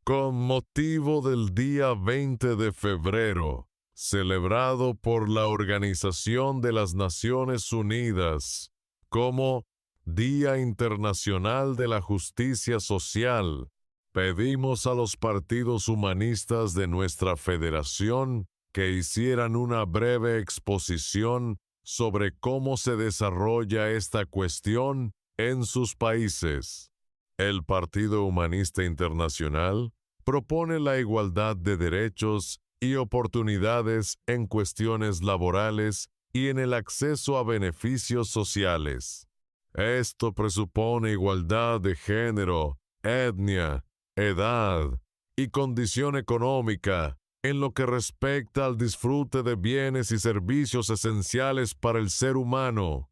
con motivo del día 20 de febrero, celebrado por la Organización de las Naciones Unidas como Día Internacional de la Justicia Social, pedimos a los partidos humanistas de nuestra federación que hicieran una breve exposición sobre cómo se desarrolla esta cuestión en sus países. El Partido Humanista Internacional propone la igualdad de derechos y oportunidades en cuestiones laborales y en el acceso a beneficios sociales. Esto presupone igualdad de género, etnia, edad y condición económica en lo que respecta al disfrute de bienes y servicios esenciales para el ser humano.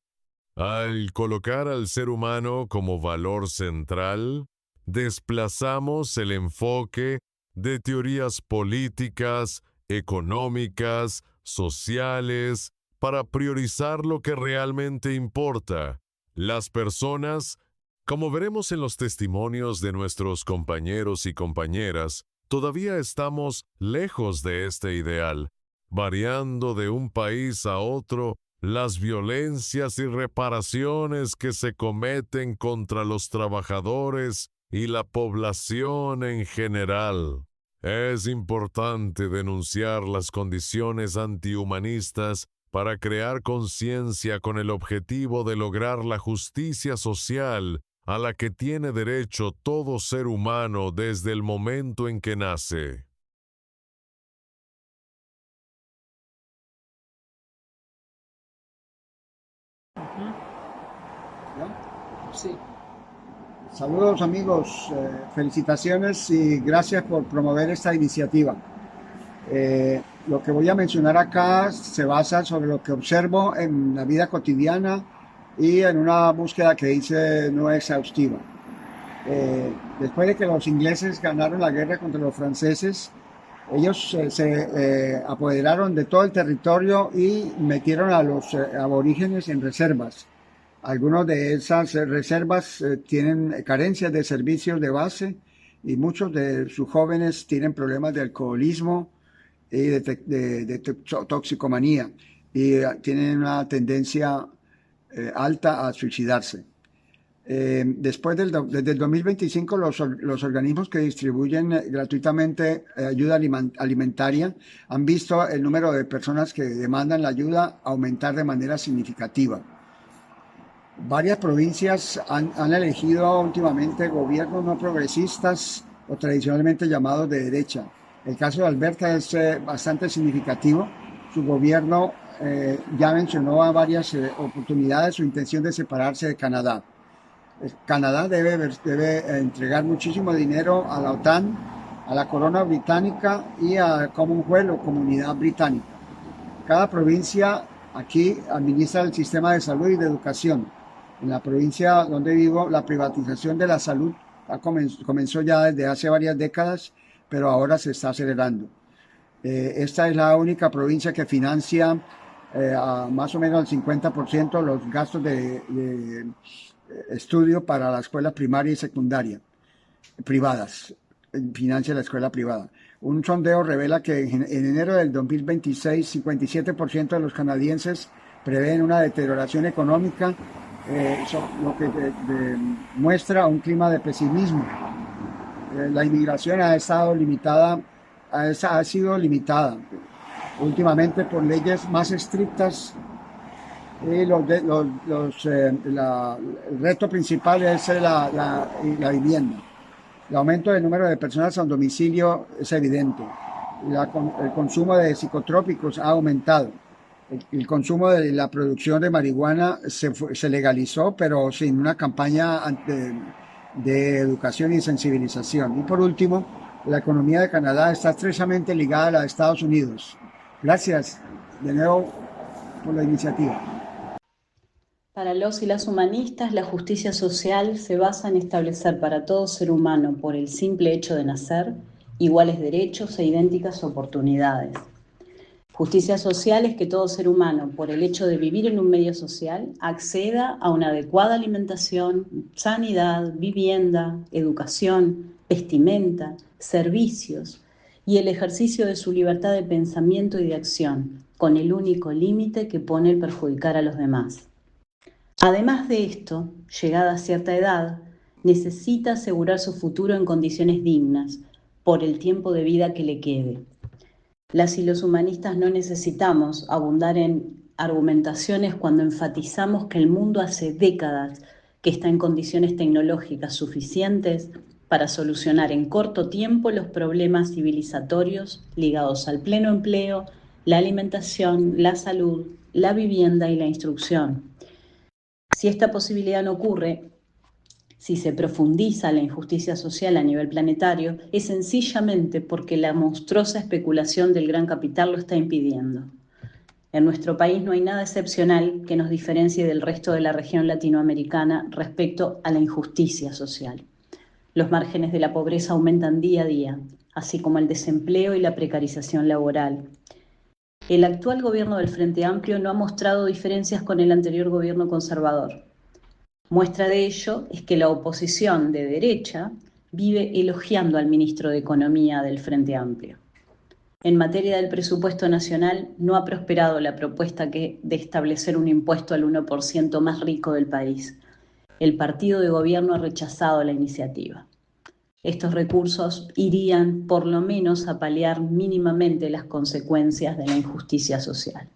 Al colocar al ser humano como valor central, desplazamos el enfoque de teorías políticas, económicas, sociales, para priorizar lo que realmente importa. Las personas, como veremos en los testimonios de nuestros compañeros y compañeras, todavía estamos lejos de este ideal, variando de un país a otro las violencias y reparaciones que se cometen contra los trabajadores y la población en general. Es importante denunciar las condiciones antihumanistas para crear conciencia con el objetivo de lograr la justicia social a la que tiene derecho todo ser humano desde el momento en que nace. ¿Ya? Sí. Saludos amigos, felicitaciones y gracias por promover esta iniciativa. Lo que voy a mencionar acá se basa sobre lo que observo en la vida cotidiana y en una búsqueda que hice no exhaustiva. Después de que los ingleses ganaron la guerra contra los franceses, ellos se apoderaron de todo el territorio y metieron a los aborígenes en reservas. Algunas de esas reservas tienen carencias de servicios de base y muchos de sus jóvenes tienen problemas de alcoholismo y de toxicomanía y tienen una tendencia alta a suicidarse. Desde el 2025 los organismos que distribuyen gratuitamente ayuda alimentaria han visto el número de personas que demandan la ayuda aumentar de manera significativa. Varias provincias han elegido últimamente gobiernos no progresistas o tradicionalmente llamados de derecha. El caso de Alberta es bastante significativo. Su gobierno ya mencionó a varias oportunidades su intención de separarse de Canadá. Canadá debe entregar muchísimo dinero a la OTAN, a la corona británica y a Commonwealth o Comunidad Británica. Cada provincia aquí administra el sistema de salud y de educación. En la provincia donde vivo, la privatización de la salud comenzó ya desde hace varias décadas, pero ahora se está acelerando. Esta es la única provincia que financia a más o menos el 50% los gastos de estudio para la escuela primaria y secundaria privadas. Financia la escuela privada. Un sondeo revela que en enero del 2026, 57% de los canadienses prevén una deterioración económica, lo que muestra un clima de pesimismo. La inmigración ha sido limitada últimamente por leyes más estrictas. El reto principal es la vivienda. El aumento del número de personas a domicilio es evidente. El consumo de psicotrópicos ha aumentado. El consumo de la producción de marihuana se legalizó, pero sin una campaña de educación y sensibilización. Y por último, la economía de Canadá está estrechamente ligada a la de Estados Unidos. Gracias de nuevo por la iniciativa. Para los y las humanistas, la justicia social se basa en establecer para todo ser humano, por el simple hecho de nacer, iguales derechos e idénticas oportunidades. Justicia social es que todo ser humano, por el hecho de vivir en un medio social, acceda a una adecuada alimentación, sanidad, vivienda, educación, vestimenta, servicios y el ejercicio de su libertad de pensamiento y de acción, con el único límite que pone el perjudicar a los demás. Además de esto, llegada a cierta edad, necesita asegurar su futuro en condiciones dignas, por el tiempo de vida que le quede. Las y los humanistas no necesitamos abundar en argumentaciones cuando enfatizamos que el mundo hace décadas que está en condiciones tecnológicas suficientes para solucionar en corto tiempo los problemas civilizatorios ligados al pleno empleo, la alimentación, la salud, la vivienda y la instrucción. Si esta posibilidad no ocurre, si se profundiza la injusticia social a nivel planetario, es sencillamente porque la monstruosa especulación del gran capital lo está impidiendo. En nuestro país no hay nada excepcional que nos diferencie del resto de la región latinoamericana respecto a la injusticia social. Los márgenes de la pobreza aumentan día a día, así como el desempleo y la precarización laboral. El actual gobierno del Frente Amplio no ha mostrado diferencias con el anterior gobierno conservador. Muestra de ello es que la oposición de derecha vive elogiando al ministro de Economía del Frente Amplio. En materia del presupuesto nacional, no ha prosperado la propuesta de establecer un impuesto al 1% más rico del país. El partido de gobierno ha rechazado la iniciativa. Estos recursos irían por lo menos a paliar mínimamente las consecuencias de la injusticia social.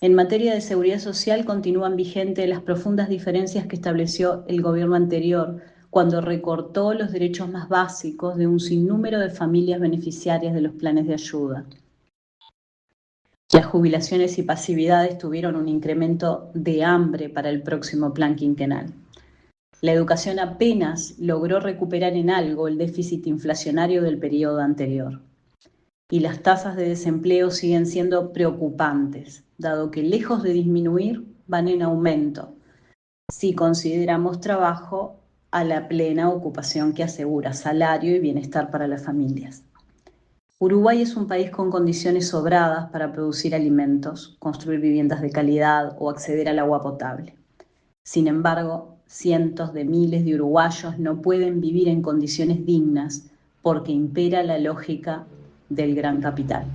En materia de seguridad social continúan vigentes las profundas diferencias que estableció el gobierno anterior cuando recortó los derechos más básicos de un sinnúmero de familias beneficiarias de los planes de ayuda. Las jubilaciones y pasividades tuvieron un incremento de hambre para el próximo plan quinquenal. La educación apenas logró recuperar en algo el déficit inflacionario del periodo anterior. Y las tasas de desempleo siguen siendo preocupantes, dado que lejos de disminuir, van en aumento, si consideramos trabajo a la plena ocupación que asegura salario y bienestar para las familias. Uruguay es un país con condiciones sobradas para producir alimentos, construir viviendas de calidad o acceder al agua potable. Sin embargo, cientos de miles de uruguayos no pueden vivir en condiciones dignas porque impera la lógica del gran capital.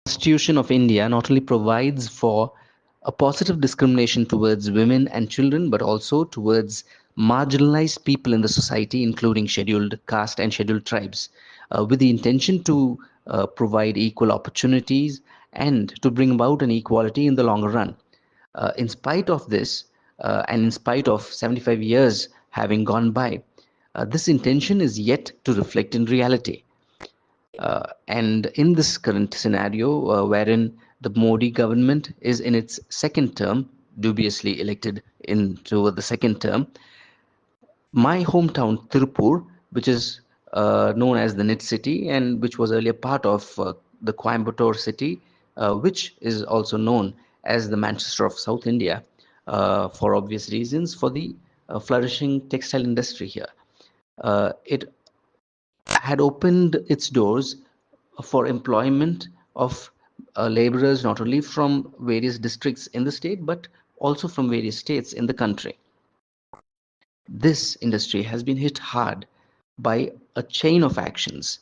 Constitution of India not only provides for a positive discrimination towards women and children, but also towards marginalized people in the society, including scheduled caste and scheduled tribes, with the intention to provide equal opportunities and to bring about an equality in the longer run. In spite of this, and in spite of 75 years having gone by, this intention is yet to reflect in reality. And in this current scenario, wherein the Modi government is in its second term, dubiously elected into the second term, my hometown Tirupur, which is known as the Knit City and which was earlier part of the Coimbatore city, which is also known as the Manchester of South India, for obvious reasons, for the flourishing textile industry here. It had opened its doors for employment of laborers not only from various districts in the state but also from various states in the country. This industry has been hit hard by a chain of actions,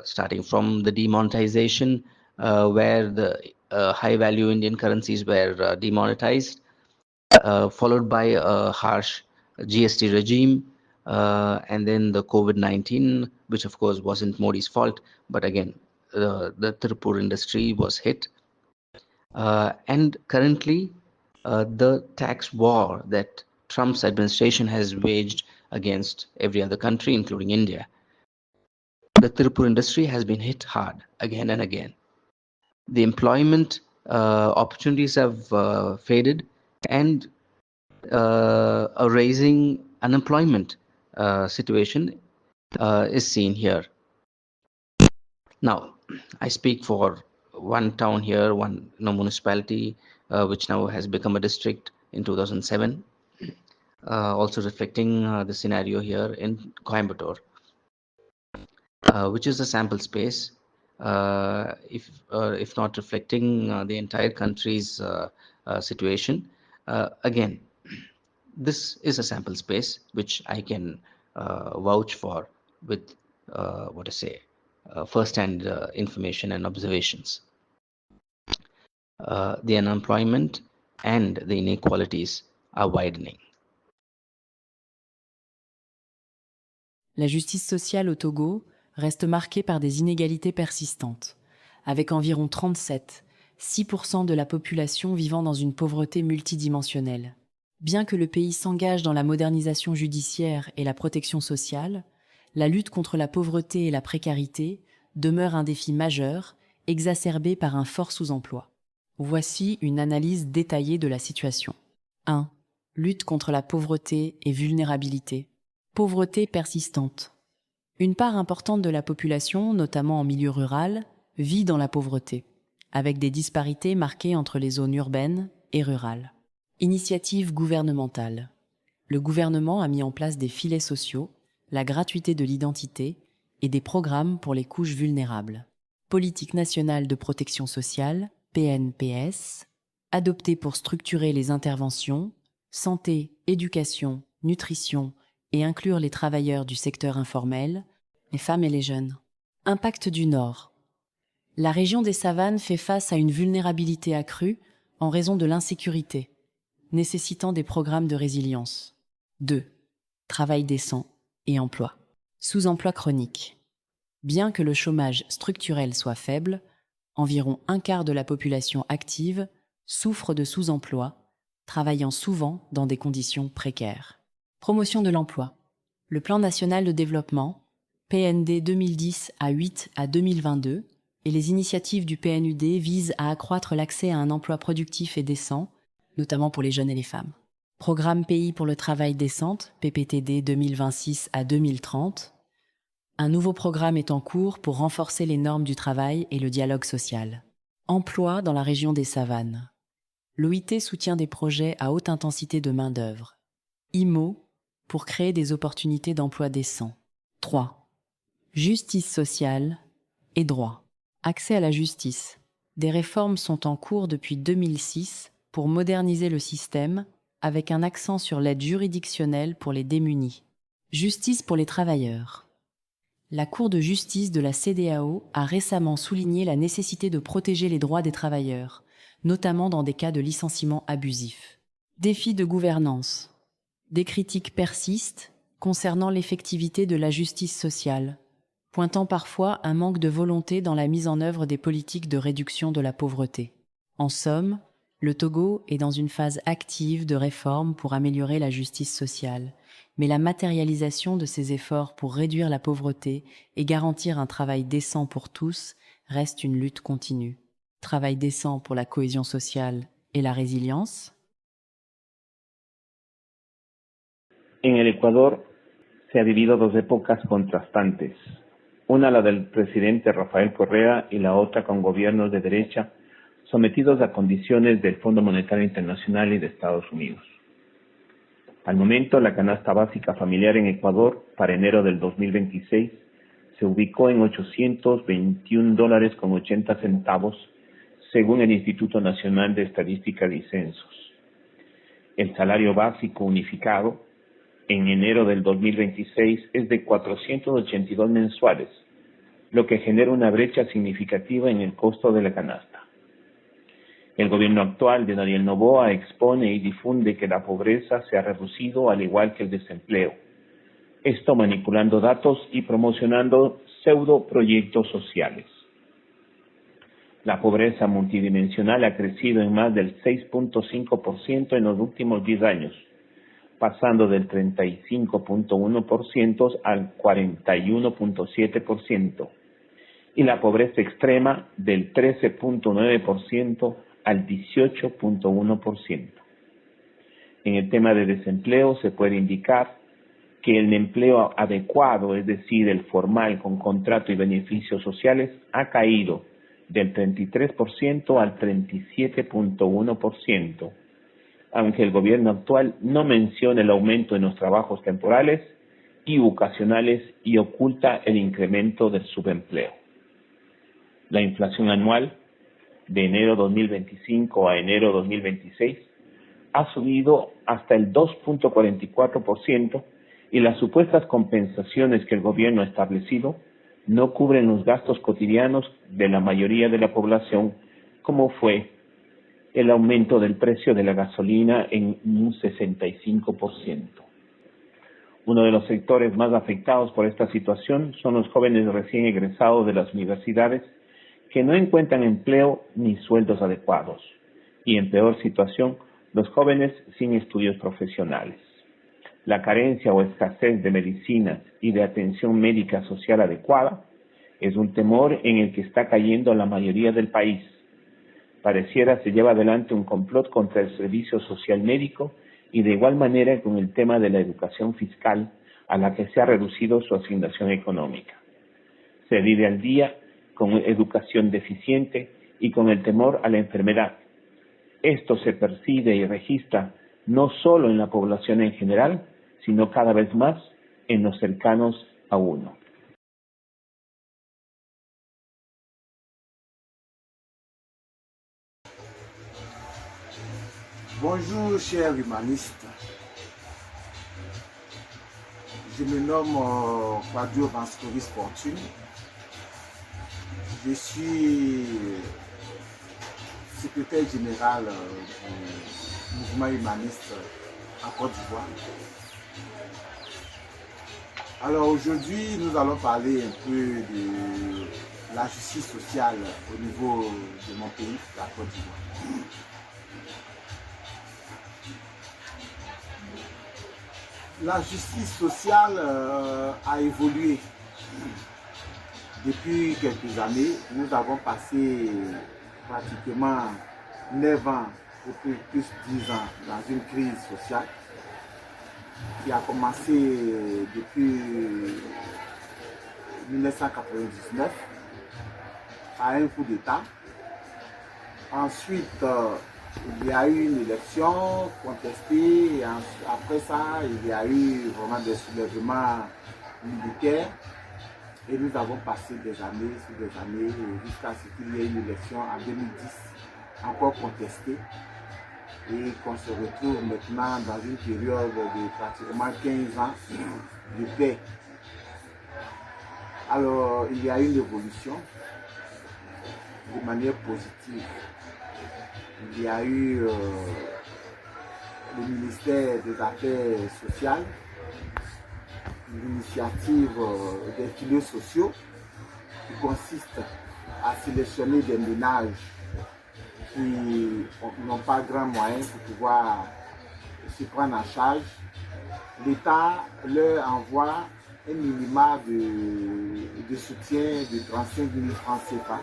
starting from the demonetization, where the high value Indian currencies were demonetized, followed by a harsh GST regime, and then the COVID-19, which of course wasn't Modi's fault, but again, the Tirupur industry was hit. And currently, the tax war that Trump's administration has waged against every other country, including India. The Tirupur industry has been hit hard again and again. The employment opportunities have faded, and a rising unemployment situation is seen here. Now, I speak for one town here, one municipality, which now has become a district in 2007, also reflecting the scenario here in Coimbatore, which is a sample space, if not reflecting the entire country's situation. Again, this is a sample space which I can vouch for with first-hand information and observations. The unemployment and the inequalities are widening. La justice sociale au Togo reste marquée par des inégalités persistantes, avec environ 6% de la population vivant dans une pauvreté multidimensionnelle. Bien que le pays s'engage dans la modernisation judiciaire et la protection sociale, la lutte contre la pauvreté et la précarité demeure un défi majeur, exacerbé par un fort sous-emploi. Voici une analyse détaillée de la situation. 1. Lutte contre la pauvreté et vulnérabilité. Pauvreté persistante. Une part importante de la population, notamment en milieu rural, vit dans la pauvreté, avec des disparités marquées entre les zones urbaines et rurales. Initiative gouvernementale. Le gouvernement a mis en place des filets sociaux, la gratuité de l'identité et des programmes pour les couches vulnérables. Politique nationale de protection sociale, PNPS, adoptée pour structurer les interventions, santé, éducation, nutrition et inclure les travailleurs du secteur informel, les femmes et les jeunes. Impact du Nord. La région des savanes fait face à une vulnérabilité accrue en raison de l'insécurité, nécessitant des programmes de résilience. 2. Travail décent et emploi. Sous-emploi chronique. Bien que le chômage structurel soit faible, environ un quart de la population active souffre de sous-emploi, travaillant souvent dans des conditions précaires. Promotion de l'emploi. Le Plan national de développement, PND 2010 à 8 à 2022, et les initiatives du PNUD visent à accroître l'accès à un emploi productif et décent, notamment pour les jeunes et les femmes. Programme Pays pour le travail décent, PPTD 2026 à 2030. Un nouveau programme est en cours pour renforcer les normes du travail et le dialogue social. Emploi dans la région des savanes. L'OIT soutient des projets à haute intensité de main-d'œuvre. IMO pour créer des opportunités d'emploi décents. 3. Justice sociale et droit. Accès à la justice. Des réformes sont en cours depuis 2006 pour moderniser le système avec un accent sur l'aide juridictionnelle pour les démunis. Justice pour les travailleurs. La Cour de justice de la CEDEAO a récemment souligné la nécessité de protéger les droits des travailleurs, notamment dans des cas de licenciement abusif. Défi de gouvernance. Des critiques persistent concernant l'effectivité de la justice sociale, pointant parfois un manque de volonté dans la mise en œuvre des politiques de réduction de la pauvreté. En somme, le Togo est dans une phase active de réforme pour améliorer la justice sociale, mais la matérialisation de ces efforts pour réduire la pauvreté et garantir un travail décent pour tous reste une lutte continue. Travail décent pour la cohésion sociale et la résilience. En el Ecuador se ha vivido dos épocas contrastantes, una la del presidente Rafael Correa y la otra con gobiernos de derecha sometidos a condiciones del Fondo Monetario Internacional y de Estados Unidos. Al momento, la canasta básica familiar en Ecuador para enero del 2026 se ubicó en $821.80 según el Instituto Nacional de Estadística y Censos. El salario básico unificado en enero del 2026 es de 482 mensuales, lo que genera una brecha significativa en el costo de la canasta. El gobierno actual de Daniel Noboa expone y difunde que la pobreza se ha reducido al igual que el desempleo. Esto manipulando datos y promocionando pseudo proyectos sociales. La pobreza multidimensional ha crecido en más del 6.5% en los últimos 10 años, pasando del 35.1% al 41.7%, y la pobreza extrema del 13.9% al 18.1%. En el tema de desempleo se puede indicar que el empleo adecuado, es decir, el formal con contrato y beneficios sociales, ha caído del 33% al 37.1%, aunque el gobierno actual no menciona el aumento en los trabajos temporales y ocasionales y oculta el incremento del subempleo. La inflación anual de enero 2025 a enero 2026 ha subido hasta el 2.44% y las supuestas compensaciones que el gobierno ha establecido no cubren los gastos cotidianos de la mayoría de la población, como fue el aumento del precio de la gasolina en un 65%. Uno de los sectores más afectados por esta situación son los jóvenes recién egresados de las universidades que no encuentran empleo ni sueldos adecuados, y en peor situación, los jóvenes sin estudios profesionales. La carencia o escasez de medicinas y de atención médica social adecuada es un temor en el que está cayendo la mayoría del país. Pareciera se lleva adelante un complot contra el servicio social médico y de igual manera con el tema de la educación fiscal, a la que se ha reducido su asignación económica. Se vive al día con educación deficiente y con el temor a la enfermedad. Esto se percibe y registra no solo en la población en general, sino cada vez más en los cercanos a uno. Bonjour, chers humanistes. Je me nomme Quadio Vanscovis Fortune. Je suis secrétaire général du mouvement humaniste en Côte d'Ivoire. Alors aujourd'hui, nous allons parler un peu de la justice sociale au niveau de mon pays, la Côte d'Ivoire. La justice sociale a évolué depuis quelques années. Nous avons passé pratiquement 9 ans, ou plus 10 ans, dans une crise sociale qui a commencé depuis 1999 à un coup d'État. Ensuite, il y a eu une élection contestée et après ça, il y a eu vraiment des soulèvements militaires et nous avons passé des années sur des années jusqu'à ce qu'il y ait une élection en 2010 encore contestée et qu'on se retrouve maintenant dans une période de pratiquement 15 ans de paix. Alors, il y a une évolution de manière positive. Il y a eu le ministère des Affaires sociales, l'initiative des filets sociaux qui consiste à sélectionner des ménages qui n'ont pas grand moyen pour pouvoir se prendre en charge. L'État leur envoie un minimum de soutien de 35 000 francs CFA,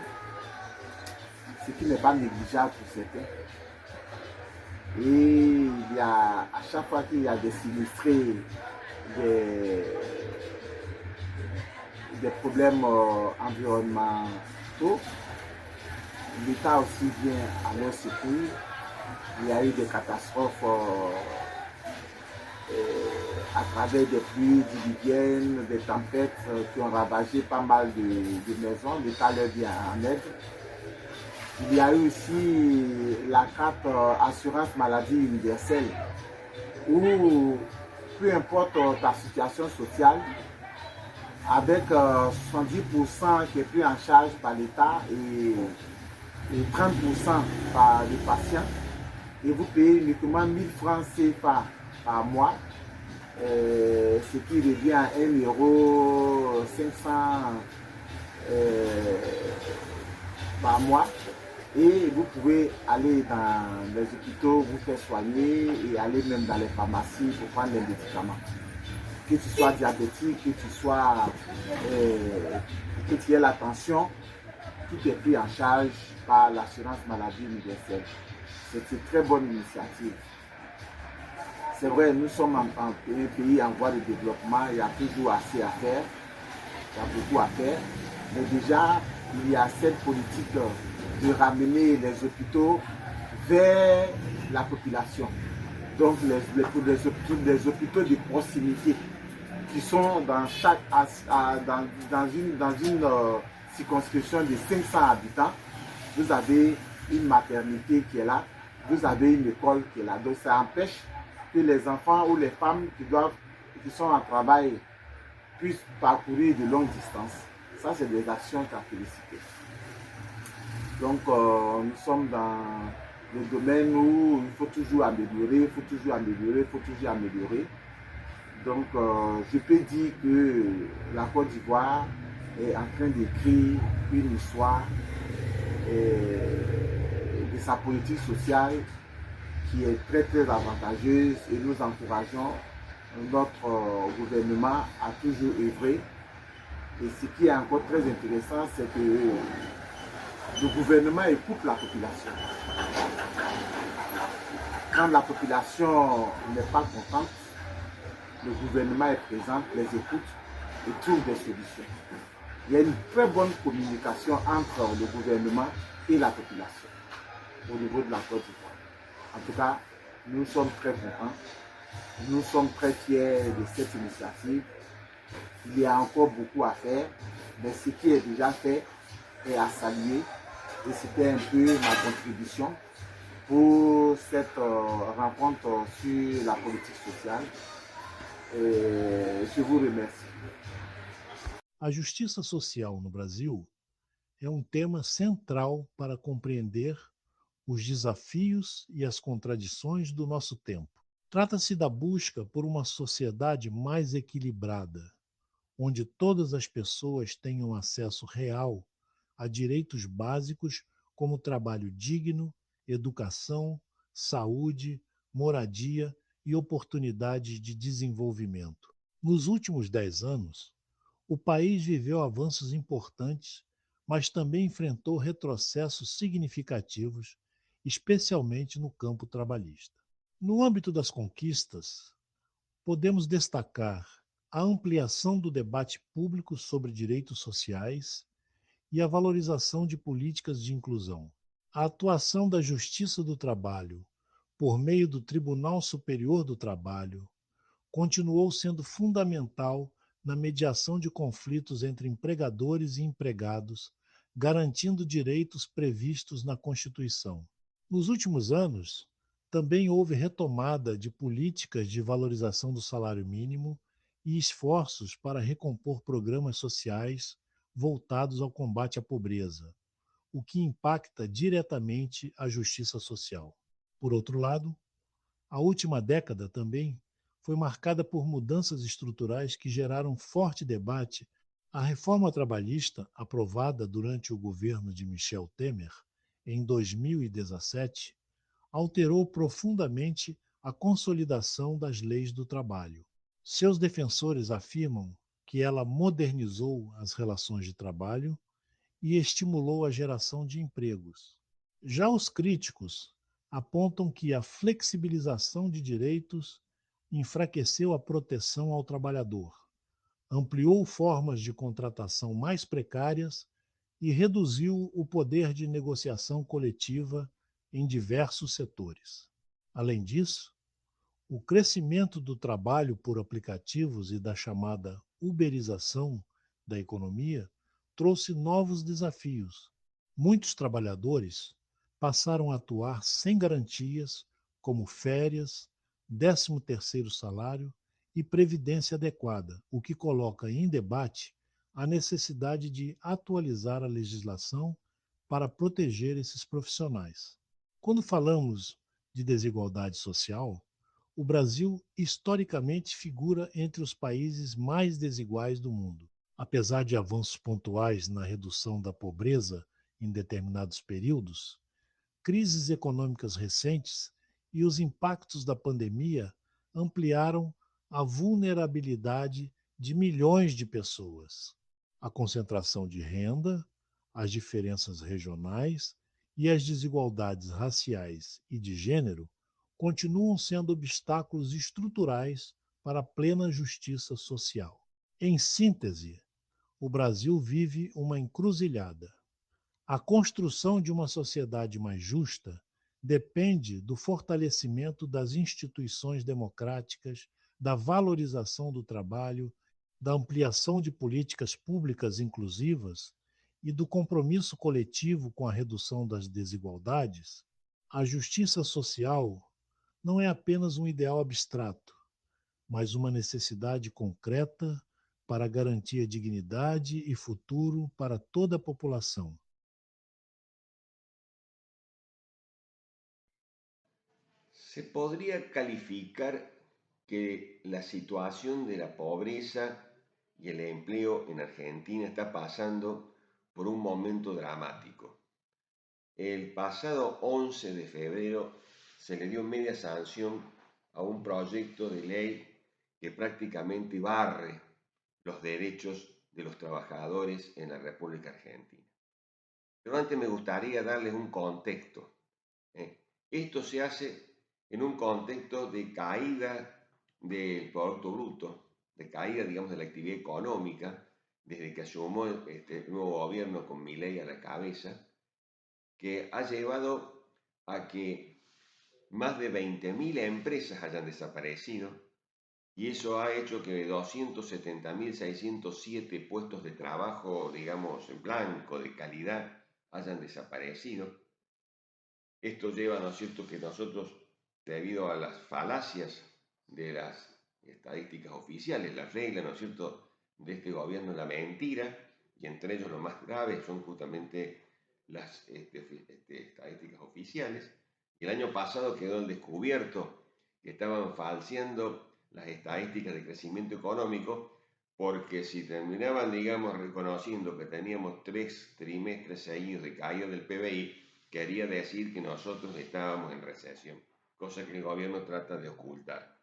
ce qui n'est pas négligeable pour certains. Et il y a, à chaque fois qu'il y a des sinistrés, des problèmes environnementaux, l'État aussi vient à leur secours. Il y a eu des catastrophes à travers des pluies diluviennes, des tempêtes qui ont ravagé pas mal de maisons. L'État leur vient en aide. Il y a eu aussi la carte assurance maladie universelle où peu importe ta situation sociale, avec 70% qui est pris en charge par l'État et 30% par les patients, et vous payez uniquement 1000 francs CFA par mois, ce qui revient à 1,5 € par mois. Et vous pouvez aller dans les hôpitaux, vous faire soigner et aller même dans les pharmacies pour prendre les médicaments. Que tu sois diabétique, que tu aies la tension, tout est pris en charge par l'assurance maladie universelle. C'est une très bonne initiative. C'est vrai, nous sommes un pays en voie de développement, il y a toujours assez à faire, il y a beaucoup à faire, mais déjà il y a cette politique de ramener les hôpitaux vers la population. Donc les hôpitaux de proximité qui sont dans une circonscription de 500 habitants. Vous avez une maternité qui est là, vous avez une école qui est là. Donc ça empêche que les enfants ou les femmes qui sont en travail puissent parcourir de longues distances. Ça, c'est des actions à féliciter. Donc, nous sommes dans le domaine où il faut toujours améliorer, il faut toujours améliorer, il faut toujours améliorer. Donc, je peux dire que la Côte d'Ivoire est en train d'écrire une histoire de sa politique sociale qui est très très avantageuse et nous encourageons notre gouvernement à toujours œuvrer. Et ce qui est encore très intéressant, c'est que le gouvernement écoute la population. Quand la population n'est pas contente, le gouvernement est présent, les écoute et trouve des solutions. Il y a une très bonne communication entre le gouvernement et la population au niveau de la Côte d'Ivoire. En tout cas, nous sommes très contents. Nous sommes très fiers de cette initiative. Il y a encore beaucoup à faire, mais ce qui est déjà fait est à saluer. Et c'était un peu ma contribution pour cette rencontre sur la politique sociale. Et je vous remercie. A justiça social no Brasil é um tema central para compreender os desafios e as contradições do nosso tempo. Trata-se da busca por uma sociedade mais equilibrada, onde todas as pessoas tenham acesso real a direitos básicos como trabalho digno, educação, saúde, moradia e oportunidades de desenvolvimento. Nos últimos 10 anos, o país viveu avanços importantes, mas também enfrentou retrocessos significativos, especialmente no campo trabalhista. No âmbito das conquistas, podemos destacar a ampliação do debate público sobre direitos sociais e a valorização de políticas de inclusão. A atuação da Justiça do Trabalho, por meio do Tribunal Superior do Trabalho, continuou sendo fundamental na mediação de conflitos entre empregadores e empregados, garantindo direitos previstos na Constituição. Nos últimos anos, também houve retomada de políticas de valorização do salário mínimo e esforços para recompor programas sociais voltados ao combate à pobreza, o que impacta diretamente a justiça social. Por outro lado, a última década também foi marcada por mudanças estruturais que geraram forte debate. A reforma trabalhista, aprovada durante o governo de Michel Temer, em 2017, alterou profundamente a consolidação das leis do trabalho. Seus defensores afirmam que ela modernizou as relações de trabalho e estimulou a geração de empregos. Já os críticos apontam que a flexibilização de direitos enfraqueceu a proteção ao trabalhador, ampliou formas de contratação mais precárias e reduziu o poder de negociação coletiva em diversos setores. Além disso, o crescimento do trabalho por aplicativos e da chamada uberização da economia trouxe novos desafios. Muitos trabalhadores passaram a atuar sem garantias, como férias, 13º salário e previdência adequada, o que coloca em debate a necessidade de atualizar a legislação para proteger esses profissionais. Quando falamos de desigualdade social, o Brasil historicamente figura entre os países mais desiguais do mundo. Apesar de avanços pontuais na redução da pobreza em determinados períodos, crises econômicas recentes e os impactos da pandemia ampliaram a vulnerabilidade de milhões de pessoas. A concentração de renda, as diferenças regionais e as desigualdades raciais e de gênero continuam sendo obstáculos estruturais para a plena justiça social. Em síntese, o Brasil vive uma encruzilhada. A construção de uma sociedade mais justa depende do fortalecimento das instituições democráticas, da valorização do trabalho, da ampliação de políticas públicas inclusivas e do compromisso coletivo com a redução das desigualdades, A justiça social não é apenas um ideal abstrato, mas uma necessidade concreta para garantir dignidade e futuro para toda a população. Se podría calificar que la situación de la pobreza y el empleo en Argentina está pasando por un momento dramático. El pasado 11 de febrero se le dio media sanción a un proyecto de ley que prácticamente barre los derechos de los trabajadores en la República Argentina. Pero antes me gustaría darles un contexto. Esto se hace en un contexto de caída del Producto Bruto, de caída, digamos, de la actividad económica, desde que asumió este nuevo gobierno con Milei a la cabeza, que ha llevado a que más de 20.000 empresas hayan desaparecido, y eso ha hecho que 270.607 puestos de trabajo, digamos, en blanco, de calidad, hayan desaparecido. Esto lleva, ¿no es cierto?, que nosotros, debido a las falacias de las estadísticas oficiales, las reglas, ¿no es cierto?, de este gobierno, la mentira, y entre ellos lo más grave son justamente las estadísticas oficiales. Y el año pasado quedó al descubierto que estaban falseando las estadísticas de crecimiento económico, porque si terminaban, digamos, reconociendo que teníamos 3 trimestres seguidos de caída del PBI, quería decir que nosotros estábamos en recesión, cosa que el gobierno trata de ocultar.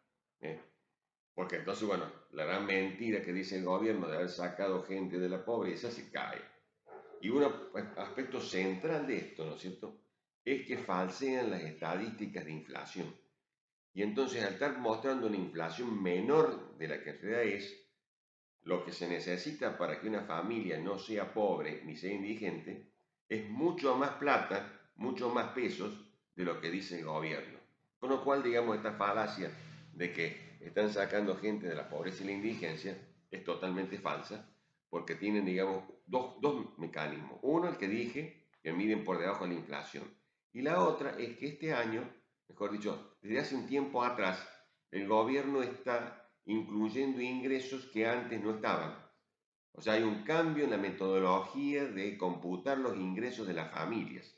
Porque entonces, bueno, la gran mentira que dice el gobierno de haber sacado gente de la pobreza se cae. Y un aspecto central de esto, ¿no es cierto?, es que falsean las estadísticas de inflación. Y entonces, al estar mostrando una inflación menor de la que en realidad es, lo que se necesita para que una familia no sea pobre ni sea indigente es mucho más plata, mucho más pesos de lo que dice el gobierno. Con lo cual, digamos, esta falacia de que están sacando gente de la pobreza y la indigencia es totalmente falsa, porque tienen, digamos, dos mecanismos. Uno, el que dije, que miden por debajo de la inflación. Y la otra es que este año, mejor dicho, desde hace un tiempo atrás, el gobierno está incluyendo ingresos que antes no estaban. O sea, hay un cambio en la metodología de computar los ingresos de las familias.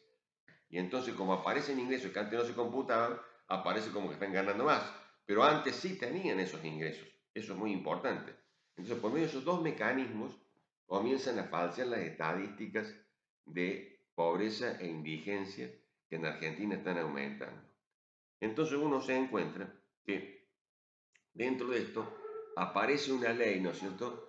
Y entonces, como aparecen ingresos que antes no se computaban, aparece como que están ganando más. Pero antes sí tenían esos ingresos. Eso es muy importante. Entonces, por medio de esos dos mecanismos, comienzan a falsear las estadísticas de pobreza e indigencia que en Argentina están aumentando. Entonces uno se encuentra que dentro de esto aparece una ley, ¿no es cierto?,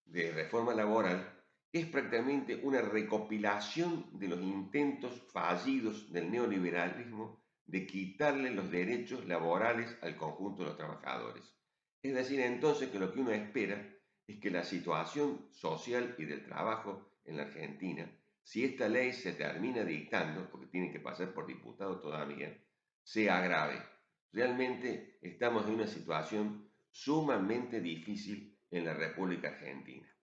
de reforma laboral, que es prácticamente una recopilación de los intentos fallidos del neoliberalismo de quitarle los derechos laborales al conjunto de los trabajadores. Es decir, entonces, que lo que uno espera es que la situación social y del trabajo en la Argentina, si esta ley se termina dictando, porque tiene que pasar por diputado todavía, se agrave. Realmente estamos en una situación sumamente difícil en la República Argentina.